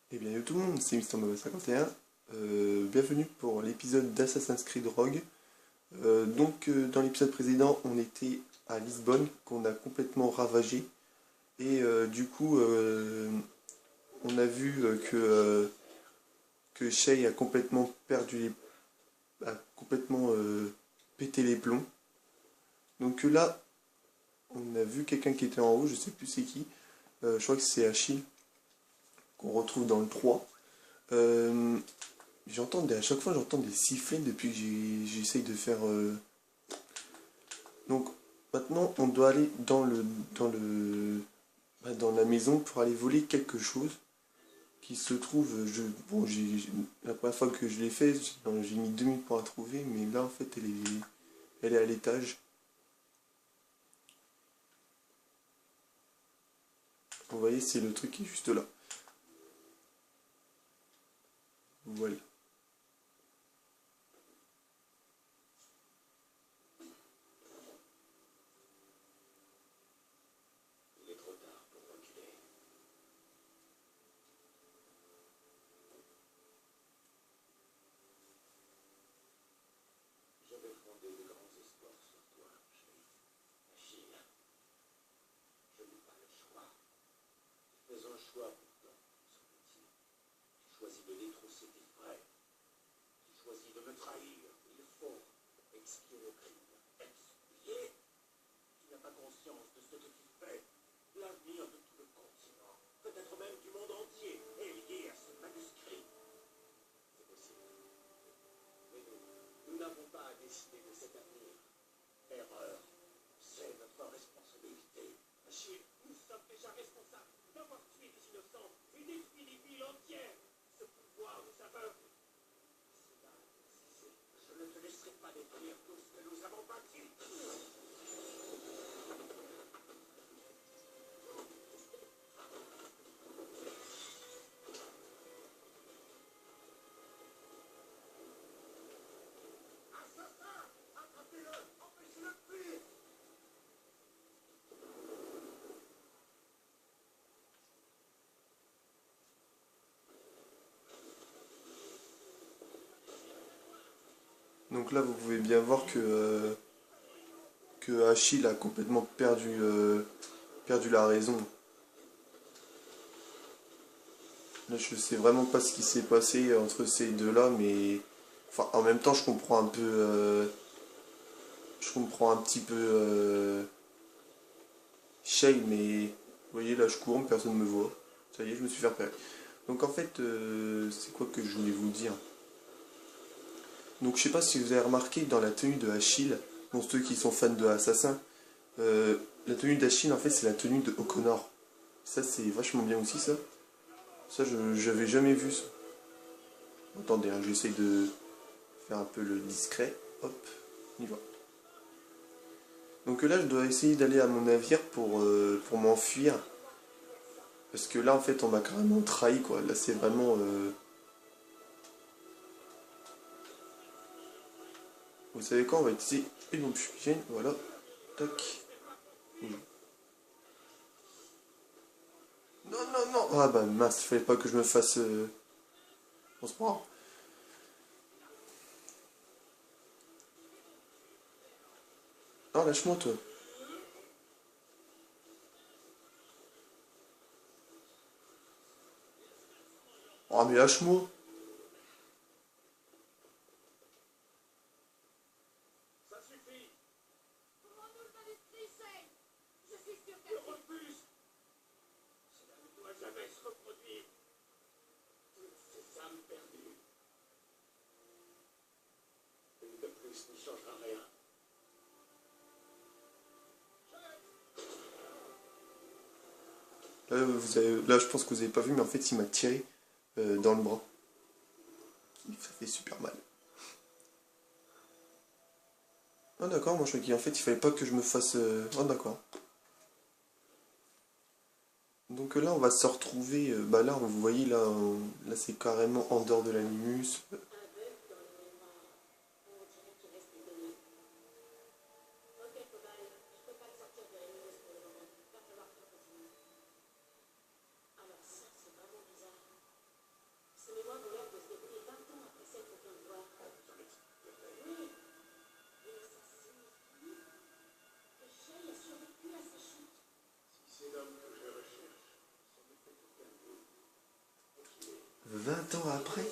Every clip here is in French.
Eh bien, yo tout le monde, c'est MrMoba51. Bienvenue pour l'épisode d'Assassin's Creed Rogue. Dans l'épisode précédent, on était à Lisbonne, qu'on a complètement ravagé. On a vu que Shay a complètement a complètement pété les plombs. Là, on a vu quelqu'un qui était en haut, je sais plus c'est qui. Je crois que c'est Achille, qu'on retrouve dans le 3. Euh, à chaque fois j'entends des sifflets depuis que j'essaye de faire. Donc maintenant on doit aller dans la maison pour aller voler quelque chose qui se trouve. La première fois que je l'ai fait, j'ai mis 2 minutes pour la trouver, mais là en fait elle est à l'étage. Vous voyez, c'est le truc qui est juste là. Voilà. Il est trop tard pour reculer. J'avais fondé de grands espoirs sur toi, Achille. Je n'ai pas le choix. Tu fais un choix pourtant, semble-t-il. Tu choisis de détrousser tes frères. Tu choisis de me trahir. Il faut expier le crime. Expier. Tu n'as pas conscience de ce que tu fais. L'avenir de tout le continent, peut-être même du monde entier, est lié à ce manuscrit. C'est possible. Mais nous n'avons pas à décider de cet avenir. Erreur, c'est notre responsabilité. Achille, nous sommes déjà responsables d'avoir tué des innocents et détruit des villes entières. Ce pouvoir nous aveugle. Je ne te laisserai pas détruire tout ce que nous avons bâti. Assassin, attrapez-le, empêchez-le de fuir. Donc là vous pouvez bien voir que Achille a complètement perdu la raison. Là, je sais vraiment pas ce qui s'est passé entre ces deux-là, mais enfin, en même temps, je comprends un peu, je comprends un petit peu Shay, mais vous voyez, là, je cours, personne ne me voit. Ça y est, je me suis fait repérer. Donc en fait, c'est quoi que je voulais vous dire? Donc je sais pas si vous avez remarqué dans la tenue de Achille, pour ceux qui sont fans de Assassin, la tenue d'Achille, en fait, c'est la tenue de O'Connor. Ça, c'est vachement bien aussi, ça. Ça, j'avais jamais vu ça. Attendez, hein, j'essaye de faire un peu le discret. Hop, on y va. Donc là, je dois essayer d'aller à mon navire pour m'enfuir. Parce que là, en fait, on m'a carrément trahi, quoi. Là, c'est vraiment... Vous savez quoi, on va utiliser une bombe fumigène. Voilà. Tac. Non, non, non. Ah bah mince, fallait pas que je me fasse... On se prend. Ah, lâche-moi, toi. Oh, mais lâche-moi. Ça suffit. Rends-nous le manuscrit, Shay. Je suis sûre Je qu'elle... refuse. Cela ne doit jamais se reproduire. Toutes ces âmes perdues. Une de plus n'y changera rien. Là, je pense que vous avez pas vu, mais en fait, il m'a tiré dans le bras. Ça fait super mal. Ah d'accord, moi je croyais qu'en fait il fallait pas que je me fasse... Ah d'accord. Donc là on va se retrouver... Bah là vous voyez là, là c'est carrément en dehors de l'animus. Un bug dans le mémoire. On dirait qu'il reste des données. Ok, Cobal, je peux pas te sortir de l'animus pour le moment. Va falloir qu'on continue. Alors ça, c'est vraiment bizarre. 20 ans après?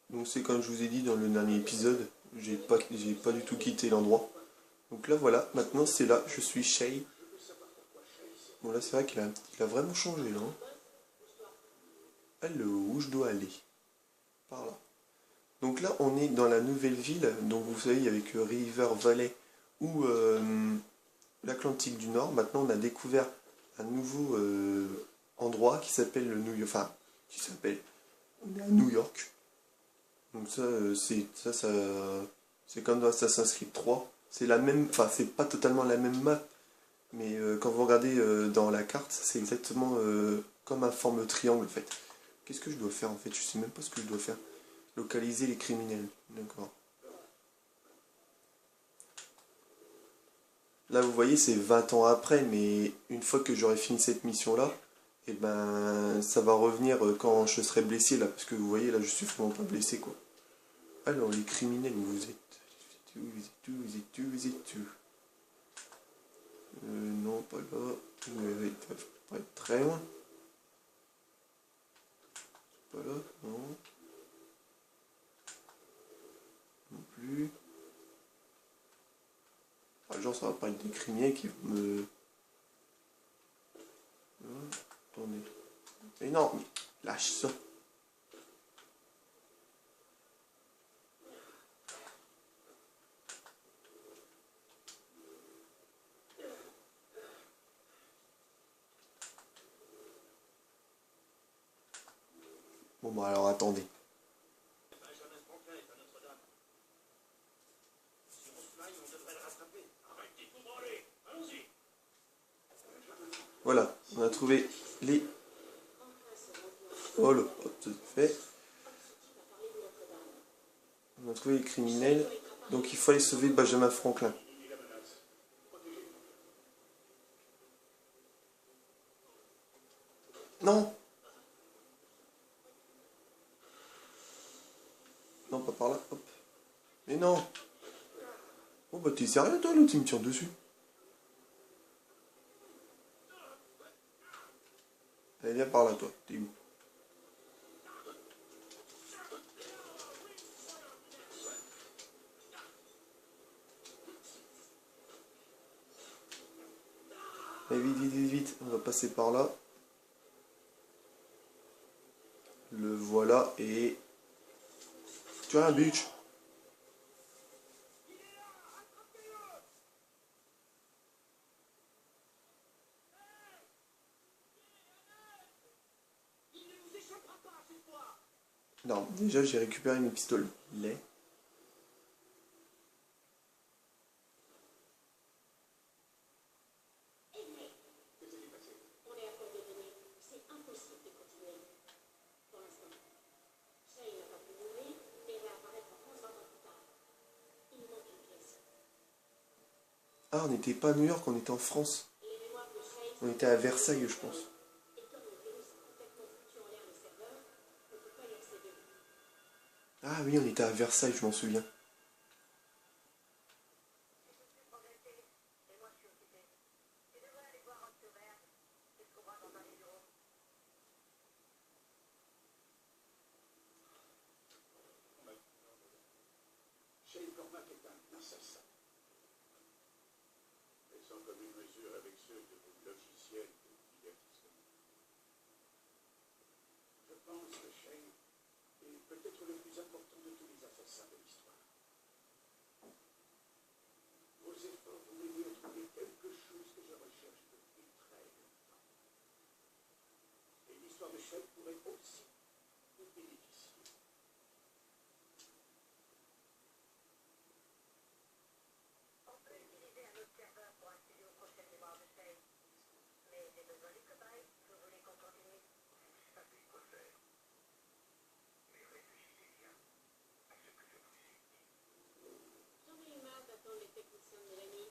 Donc c'est comme je vous ai dit dans le dernier épisode, j'ai pas du tout quitté l'endroit. Donc là voilà, maintenant c'est là, je suis Shay. Bon là c'est vrai qu'il a vraiment changé là. Hein. Alors, où je dois aller? Par là. Donc là on est dans la nouvelle ville, donc vous savez avec River Valley ou l'Atlantique du Nord. Maintenant on a découvert un nouveau endroit qui s'appelle le New York. Enfin, qui s'appelle. On est à New York. Donc ça, c'est comme dans Assassin's Creed 3. C'est la même, enfin c'est pas totalement la même map, mais quand vous regardez dans la carte, c'est exactement comme un forme triangle en fait. Qu'est-ce que je dois faire en fait? Je sais même pas ce que je dois faire. Localiser les criminels. D'accord. Là vous voyez c'est 20 ans après, mais une fois que j'aurai fini cette mission-là, et ben ça va revenir quand je serai blessé là, parce que vous voyez là je suis vraiment pas blessé quoi. Alors les criminels, vous êtes où? Vous êtes où? Vous êtes où? Vous êtes où? Non, pas là. Ils peuvent pas être très loin. Pas là, non. Non plus. Ah, genre ça va pas être des criminels qui vont me... Attendez. Mais non, lâche ça. Bon bah alors attendez. Benjamin Franklin est à Notre-Dame. Si on se maille, on devrait le rattraper. Arrêtez de vous branler. Allons-y. Voilà, on a trouvé les... Oh là, hop, c'est fait. On a trouvé les criminels. Donc il faut aller sauver Benjamin Franklin. Non! Non, pas par là, hop. Mais non! Oh bah t'es sérieux toi, l'autre il me tire dessus. Allez, viens par là toi, t'es où? Allez, vite, vite, vite, vite, on va passer par là. Le voilà et... Tu as un bitch. Non, déjà j'ai récupéré mes pistolets. Ah, on n'était pas à New York, on était en France. On était à Versailles, je pense. Ah oui, on était à Versailles, je m'en souviens. Shane Cormac est un assassin. Mais sans commune mesure avec ceux de vos logiciels de divertissement. Je pense que Shane est peut-être le plus important de tous les assassins de l'histoire. Vos efforts vont m'aider à trouver quelque chose que je recherche depuis très longtemps. Et l'histoire de Shane pourrait aussi vous bénéficier. On peut utiliser un autre serveur pour accéder aux prochaines mémoires de Shane. Mais j'ai besoin du cobaye. Vous voulez qu'on continue? Vous savez quoi faire. Mais réfléchissez bien à ce que je vous ai dit. J'en ai eu marre d'attendre les techniciens de Mélanie.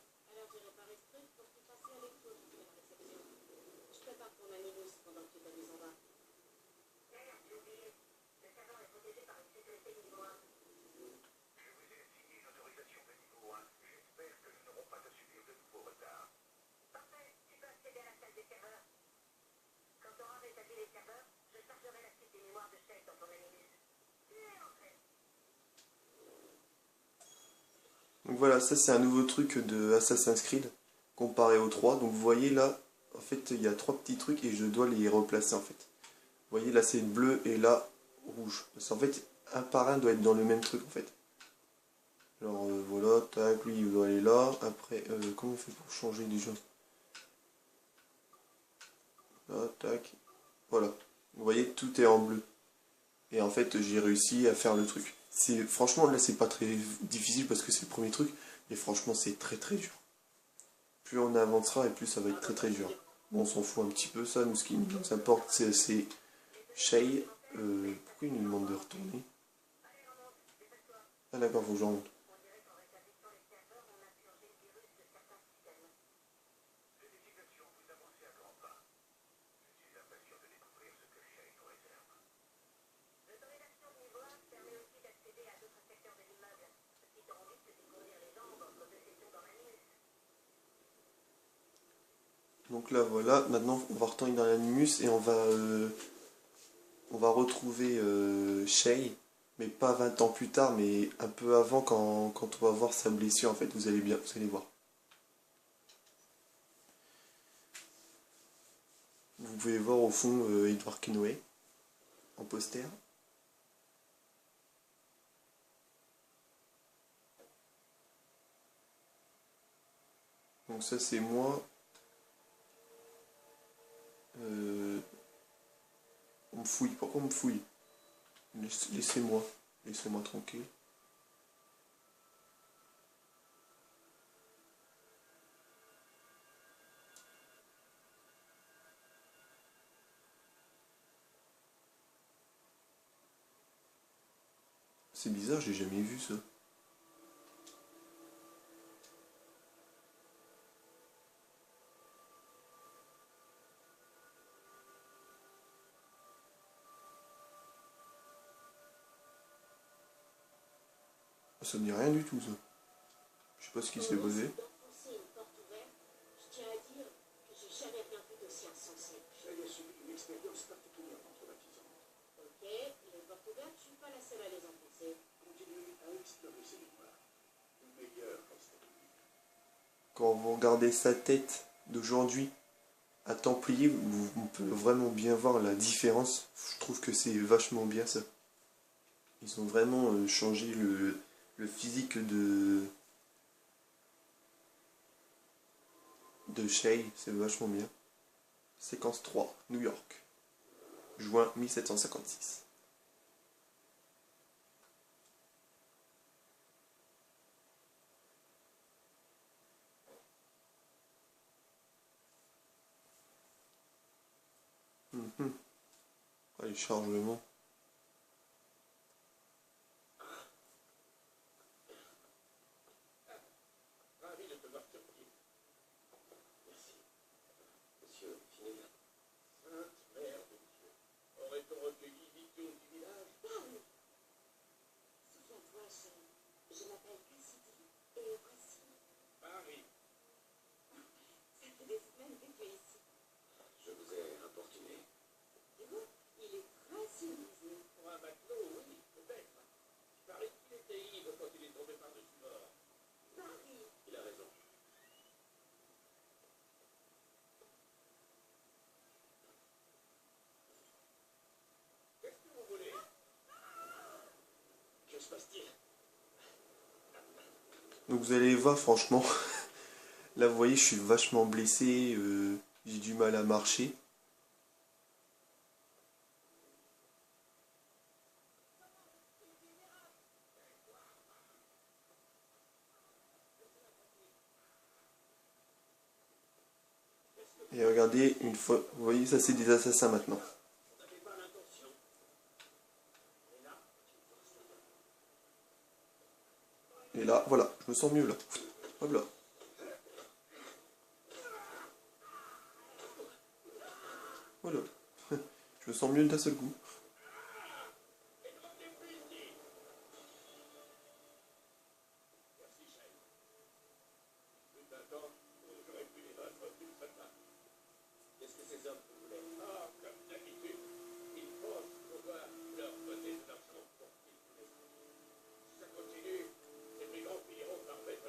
Donc voilà, ça c'est un nouveau truc de Assassin's Creed comparé aux 3. Donc vous voyez là, en fait il y a 3 petits trucs et je dois les replacer en fait. Vous voyez là c'est bleu et là rouge. Parce qu'en fait un par un doit être dans le même truc en fait. Alors voilà, tac, lui il doit aller là. Après, comment on fait pour changer déjà? Là, tac. Voilà. Vous voyez, tout est en bleu. Et en fait, j'ai réussi à faire le truc. Franchement, là, c'est pas très difficile parce que c'est le premier truc. Mais franchement, c'est très très dur. Plus on avancera et plus ça va être très très dur. Bon, on s'en fout un petit peu, ça. Nous, ce qui nous importe, c'est Shay. Pourquoi il nous demande de retourner? Ah d'accord, faut que j'en monte. L'autorisation de niveau 1 permet aussi d'accéder à d'autres secteurs de l'immeuble, ce qui te rend vite de découvrir les jambes entre deux sessions d'Oranimus. Donc là, voilà. Maintenant, on va retourner dans l'animus et on va retrouver Shay. Mais pas 20 ans plus tard, mais un peu avant quand on va voir sa blessure, en fait, vous allez bien, vous allez voir. Vous pouvez voir au fond Edward Kenway en poster. Donc ça c'est moi. On me fouille, pourquoi on me fouille? Laissez-moi, laissez-moi tranquille. C'est bizarre, j'ai jamais vu ça. Ça me dit rien du tout ça. Je sais pas ce qui s'est passé. D'enfoncer une porte ouverte, je tiens à dire que j'ai jamais rien vu d'aussi insensé. Shay a subi une expérience particulièrement traumatisante. Ok, les portes ouvertes, je suis pas la seule à les enfoncer. Continuez à explorer ces mémoires. Le meilleur reste à venir. Quand vous regardez sa tête d'aujourd'hui à Templier, on peut vraiment bien voir la différence. Je trouve que c'est vachement bien ça. Ils ont vraiment changé le physique de Shay, c'est vachement bien. Séquence 3, New York, juin 1756. Allez, chargement. Ravi de te voir surpris. Merci. Monsieur Finnegan. Sainte Mère de Dieu. Aurait-on recueilli Viking du village? Parle. Souviens-toi, je m'appelle Cassidy et voici. Paris. Ça fait des semaines que tu es ici. Je vous ai importuné. Et vous, il est très civilisé. Pour un matelot, oui, peut-être. Il paraît qu'il était ivre quand il est tombé par-dessus bord. Paris. Il a raison. Qu'est-ce que vous voulez? Que se passe-t-il? Donc vous allez voir, franchement, là vous voyez, je suis vachement blessé, j'ai du mal à marcher. Et regardez, une fois, vous voyez, ça c'est des assassins maintenant. Vous n'avez pas l'intention. Et là, Et là, voilà, je me sens mieux là. Hop là. Voilà. Je me sens mieux d'un seul coup. merci, Shay. Plus d'un temps, j'aurais pu les battre d'une seule main. Qu'est-ce que ces hommes voulaient? Ah, comme d'habitude, ils pensent pouvoir leur donner de l'argent pour qu'ils vous laissent. Si ça continue, ces brigands finiront par mettre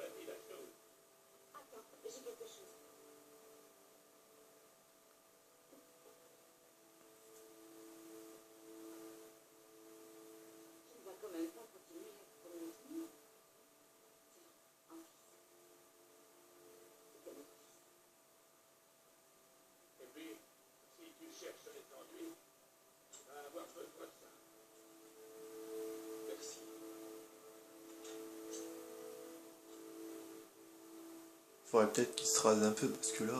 Faudrait peut-être qu'il se rase un peu parce que là...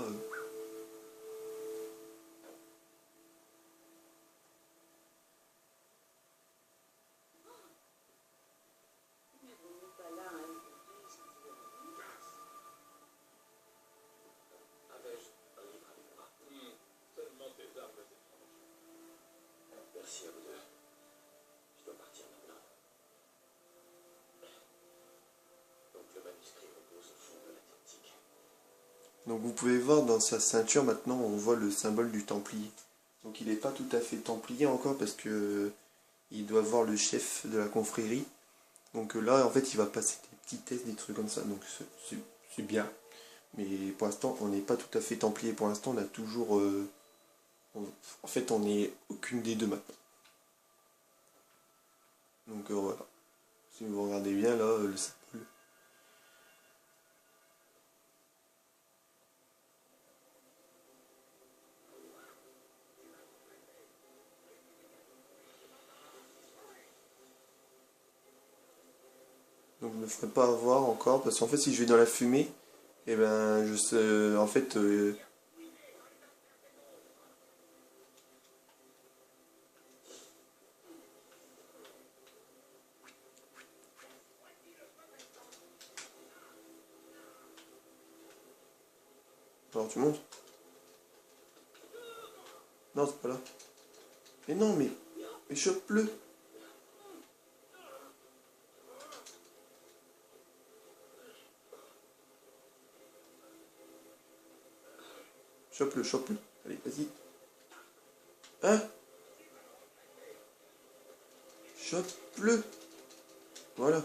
N'avons-nous pas là un livre si tu veux lire? Avais-je un livre avec moi? Seulement des armes étranges. Merci à vous deux. Je dois partir maintenant. Donc le manuscrit repose au fond de l'Atlantique. Donc vous pouvez voir dans sa ceinture maintenant on voit le symbole du Templier. Donc il n'est pas tout à fait Templier encore parce que il doit voir le chef de la confrérie. Donc là en fait il va passer des petits tests, des trucs comme ça, donc c'est bien. Mais pour l'instant on n'est pas tout à fait Templier, pour l'instant on a toujours... en fait on n'est aucune des deux maintenant. Donc voilà. Si vous regardez bien là le symbole. Donc je me ferai pas avoir encore parce qu'en fait si je vais dans la fumée, et ben je sais en fait alors tu montes. Non c'est pas là. Mais non mais chope-le. Chope-le, chope-le. Allez, vas-y. Hein? Chope-le. Voilà.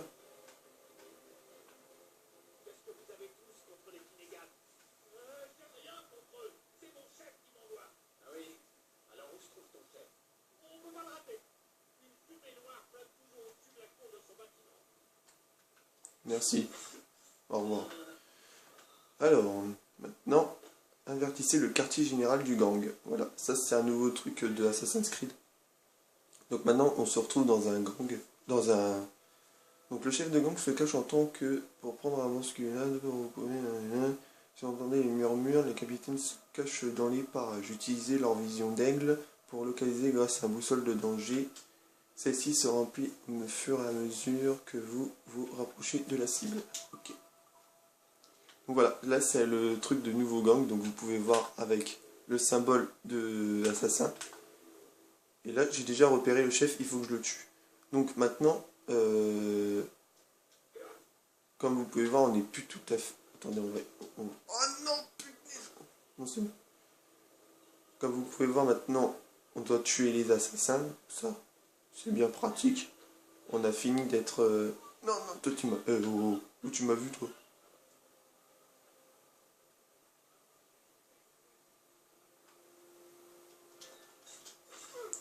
Qu'est-ce que vous avez tous contre les Kinégats? J'ai rien contre eux. C'est mon chef qui m'envoie. Ah oui? Alors où se trouve ton chef? On peut pas le rater. Une fumée noire flotte toujours au-dessus de la cour de son bâtiment. Merci. Au revoir. Alors, maintenant, invertissez le quartier général du gang. Voilà, ça c'est un nouveau truc de Assassin's Creed. Donc maintenant, on se retrouve dans un gang, dans un... Donc le chef de gang se cache en tant que... Pour prendre un masculin, si vous entendez les murmures, les capitaines se cachent dans les parages. Utilisez leur vision d'aigle pour localiser grâce à un boussole de danger. Celle-ci se remplit au fur et à mesure que vous vous rapprochez de la cible. Ok. Donc voilà, là c'est le truc de nouveau gang, donc vous pouvez voir avec le symbole de l'assassin. Et là j'ai déjà repéré le chef, il faut que je le tue. Donc maintenant, comme vous pouvez voir, on n'est plus tout à fait... Attendez, on va... Oh non, putain. Non, c'est bon. Comme vous pouvez voir maintenant, on doit tuer les assassins, ça, c'est bien pratique. On a fini d'être... Non, non, toi tu m'as... où tu m'as vu toi?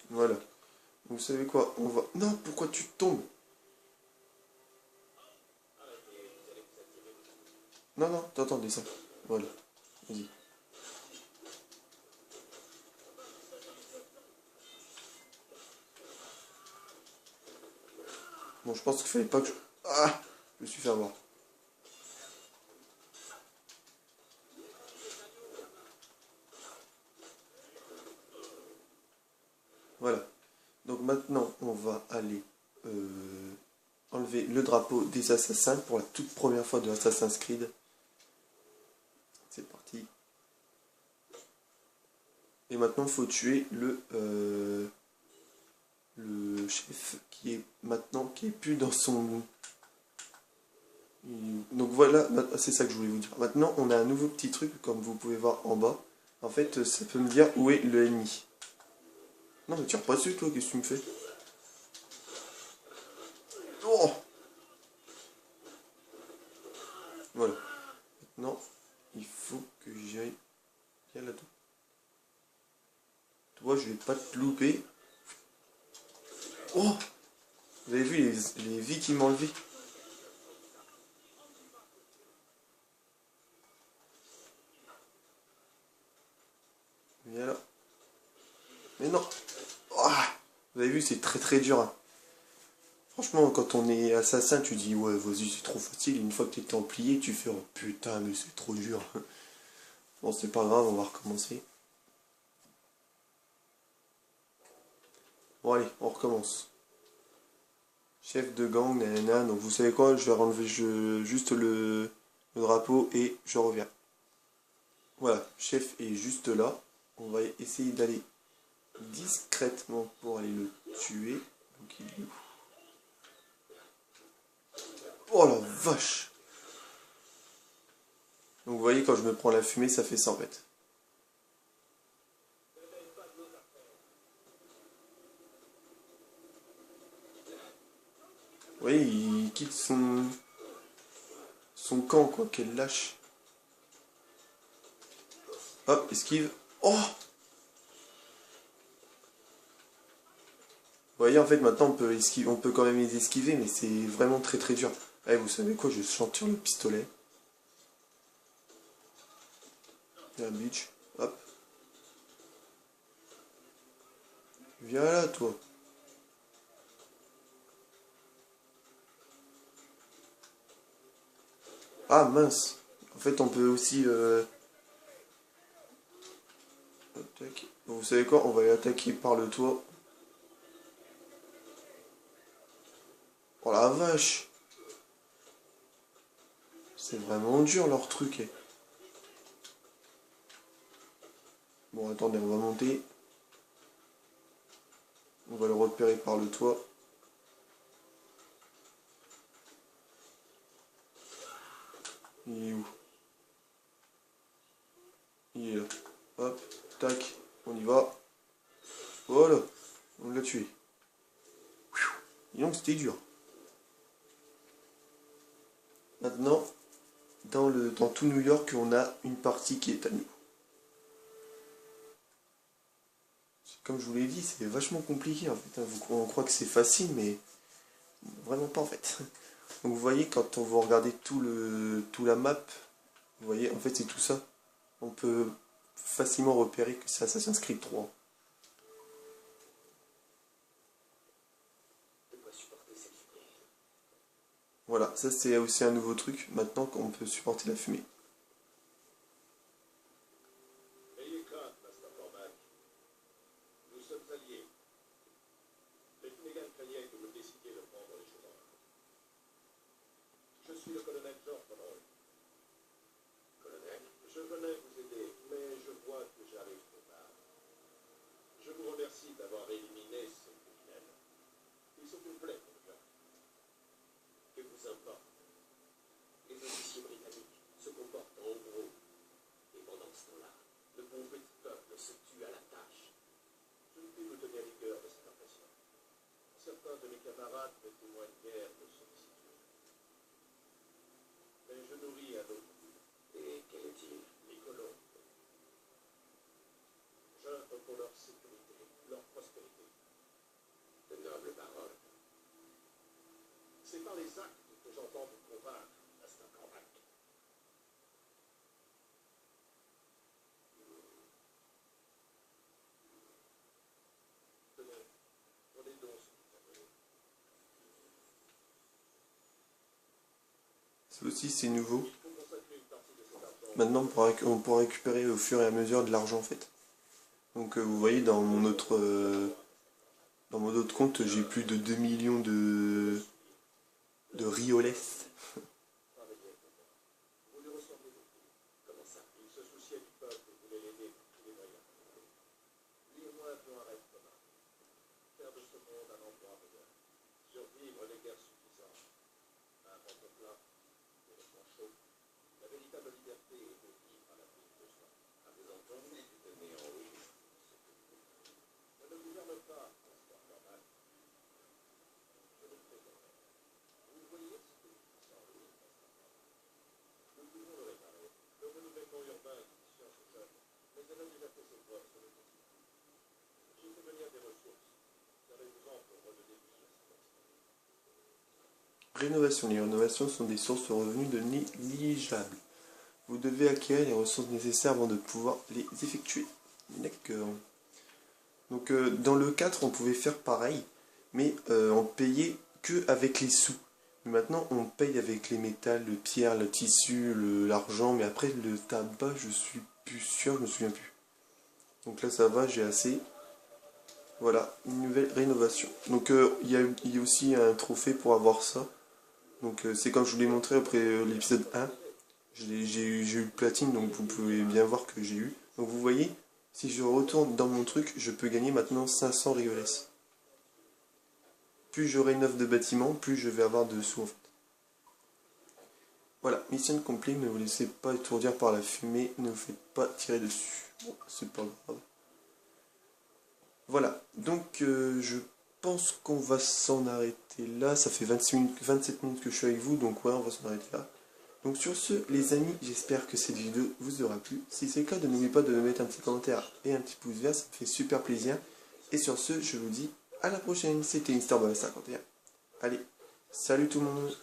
Voilà. Vous savez quoi? On va... Non, pourquoi tu tombes? Non, non, t'entendais ça. Voilà. Vas-y. Bon, je pense qu'il fallait pas que je... Ah! Je me suis fait avoir. Voilà. Donc maintenant, on va aller enlever le drapeau des assassins pour la toute première fois de Assassin's Creed. C'est parti. Et maintenant, il faut tuer le chef qui est maintenant, qui est plus dans son... Donc voilà, c'est ça que je voulais vous dire. Maintenant, on a un nouveau petit truc, comme vous pouvez voir en bas. En fait, ça peut me dire où est le ennemi. Non, mais tire pas dessus, toi, qu'est-ce que tu me fais? Oh! Voilà. Maintenant, il faut que j'aille... Viens là-dedans. Toi, je vais pas te louper. Oh! Vous avez vu les vies qu'il m'a enlevé? Viens là. Mais non! Oh, vous avez vu, c'est très très dur. Hein. Franchement, quand on est assassin, tu dis ouais, vas-y, c'est trop facile. Une fois que t'es templier, tu fais oh putain, mais c'est trop dur. Bon, c'est pas grave, on va recommencer. Bon, allez, on recommence. Chef de gang, nanana. Donc, vous savez quoi, je vais enlever juste le drapeau et je reviens. Voilà, chef est juste là. On va essayer d'aller discrètement pour aller le tuer. Donc, il est où? Oh la vache! Donc, vous voyez, quand je me prends la fumée, ça fait ça en fait. Vous voyez, il quitte son camp, quoi, quel lâche. Hop, esquive. Oh! Vous voyez, en fait, maintenant, on peut quand même les esquiver, mais c'est vraiment très très dur. Allez, vous savez quoi, je chanture le pistolet. La bitch. Hop. Viens là, toi. Ah, mince. En fait, on peut aussi... Tac. Bon, vous savez quoi, on va les attaquer par le toit. Oh la vache! C'est vraiment dur leur truc. Eh. Bon, attendez, on va monter. On va le repérer par le toit. Il est où? Il est là. Hop, tac, on y va. Voilà, on l'a tué. Et donc c'était dur. Maintenant, dans tout New York, on a une partie qui est à nous. Comme je vous l'ai dit, c'est vachement compliqué en fait. On croit que c'est facile, mais vraiment pas en fait. Donc vous voyez, quand on va regarder tout la map, vous voyez, en fait c'est tout ça. On peut facilement repérer que c'est Assassin's Creed 3. Voilà, ça c'est aussi un nouveau truc, maintenant qu'on peut supporter la fumée. Ayez crainte, Master Cormac. Nous sommes alliés. Les Finnegan craignaient que vous décidiez de prendre les choses en main. Je suis le colonel George Monroe. Colonel, je venais vous aider, mais je vois que j'arrive trop tard. Je vous remercie d'avoir éliminé ces criminels. Ils sont une plaie pour New York. Que vous importe? Les officiers britanniques se comportent en gros. Et pendant ce temps-là, le bon petit peuple se tue à la tâche. Je ne puis vous donner rigueur de cette impression. Certains de mes camarades ne témoignent guère de sollicitude. Mais je nourris un autre but. Et quel est-il? Les colons. J'œuvre pour leur sécurité, leur prospérité. De nobles paroles. C'est par les actes que j'entends vous convaincre, Master Cormac. Tenez, prenez donc ce que vous avez. Ça aussi c'est nouveau. Il faut consacrer une partie de cet argent. Maintenant on pourra récupérer au fur et à mesure de l'argent en fait. Donc vous voyez dans mon autre compte, j'ai plus de 2 millions de rioles. Travaillez pour moi. Vous lui ressemblez beaucoup. Comment ça? Il se souciait du peuple et voulait l'aider par tous les moyens. Lui et moi avions un rêve commun. Faire de ce monde un endroit meilleur. Survivre les guerres suffisantes. Un ventre plat, des vêtements chauds. La véritable liberté est de vivre à l'abri de soi. Avez entendu du donner en haut? Je ne gouverne pas, Master Cormac. Je le préserve. Vous voyez ce que je sens, oui, Master Cormac. Nous pouvons le réparer. Le renouvellement urbain est une science jeune, mais elle a déjà fait ses preuves sur le continent. J'ai fait venir des ressources. Servez-vous-en pour redonner vie à cette activité. Rénovation. Les rénovations sont des sources de revenus de négligeables. Vous devez acquérir les ressources nécessaires avant de pouvoir les effectuer. D'accord. Donc dans le 4, on pouvait faire pareil, mais on payait que avec les sous. Mais maintenant, on paye avec les métals, le pierre, le tissu, l'argent. Mais après, le tabac, je suis plus sûr, je me souviens plus. Donc là, ça va, j'ai assez. Voilà, une nouvelle rénovation. Donc il y a aussi un trophée pour avoir ça. Donc c'est comme je vous l'ai montré après l'épisode 1. J'ai eu le platine, donc vous pouvez bien voir que j'ai eu. Donc vous voyez, si je retourne dans mon truc, je peux gagner maintenant 500 rigoles. Plus j'aurai une offre de bâtiment, plus je vais avoir de sous en fait. Voilà, mission complète, ne vous laissez pas étourdir par la fumée, ne vous faites pas tirer dessus. Bon, c'est pas grave. Voilà, donc je pense qu'on va s'en arrêter là. Ça fait 27 minutes que je suis avec vous, donc ouais, on va s'en arrêter là. Donc sur ce, les amis, j'espère que cette vidéo vous aura plu. Si c'est le cas, n'oubliez pas de me mettre un petit commentaire et un petit pouce vert, ça me fait super plaisir. Et sur ce, je vous dis à la prochaine. C'était Mr. 51. Allez, salut tout le monde.